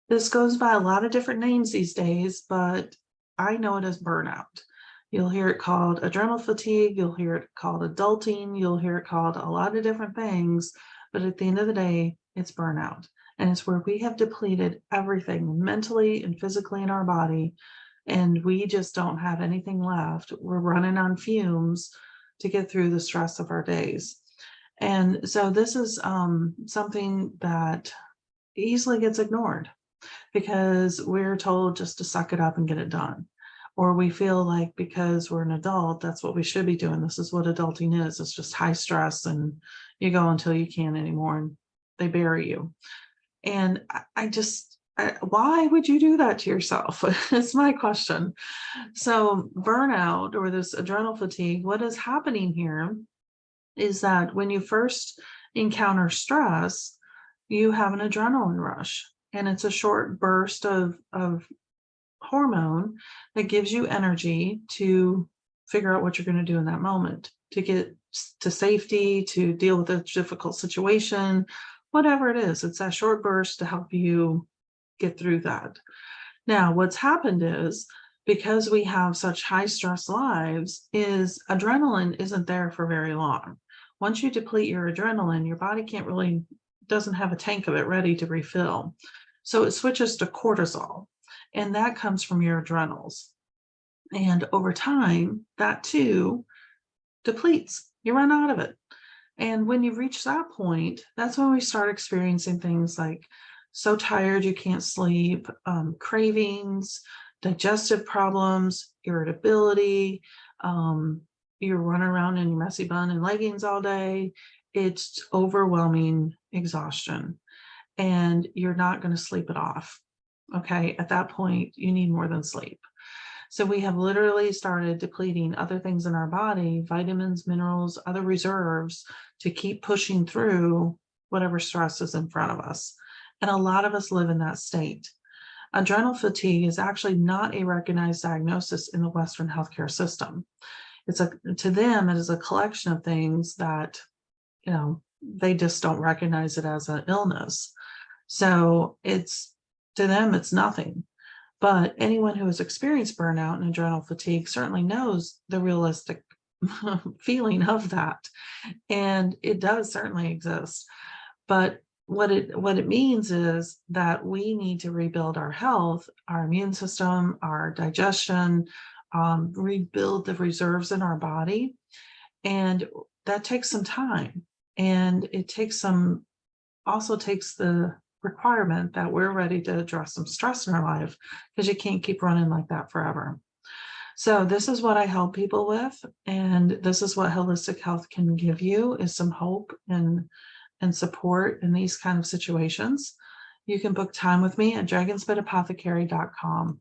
This goes by a lot of different names these days, but I know it as burnout. You'll hear it called adrenal fatigue, you'll hear it called adulting, you'll hear it called a lot of different things, but at the end of the day, it's burnout. And it's where we have depleted everything mentally and physically in our body, and we just don't have anything left. We're running on fumes to get through the stress of our days. And so this is something that easily gets ignored because we're told just to suck it up and get it done. Or we feel like because we're an adult, that's what we should be doing. This is what adulting is. It's just high stress and you go until you can't anymore and they bury you. And why would you do that to yourself? It's my question. So burnout or this adrenal fatigue, what is happening here is that when you first encounter stress, you have an adrenaline rush. And it's a short burst of hormone that gives you energy to figure out what you're going to do in that moment, to get to safety, to deal with a difficult situation, whatever it is. It's that short burst to help you get through that. Now, what's happened is because we have such high stress lives, is adrenaline isn't there for very long. Once you deplete your adrenaline, your body doesn't have a tank of it ready to refill. So it switches to cortisol, and that comes from your adrenals. And over time, that too depletes. You run out of it. And when you reach that point, that's when we start experiencing things like so tired you can't sleep, cravings, digestive problems, irritability. You're running around in your messy bun and leggings all day. It's overwhelming exhaustion. And you're not going to sleep it off. Okay. At that point, you need more than sleep. So we have literally started depleting other things in our body, vitamins, minerals, other reserves to keep pushing through whatever stress is in front of us. And a lot of us live in that state. Adrenal fatigue is actually not a recognized diagnosis in the Western healthcare system. To them, it is a collection of things that, they just don't recognize it as an illness. So to them, it's nothing. But anyone who has experienced burnout and adrenal fatigue certainly knows the realistic feeling of that. And it does certainly exist. But what it means is that we need to rebuild our health, our immune system, our digestion, rebuild the reserves in our body. And that takes some time. And it also takes the requirement that we're ready to address some stress in our life, because you can't keep running like that forever. So this is what I help people with. And this is what holistic health can give you, is some hope and support in these kind of situations. You can book time with me at dragonspitapothecary.com.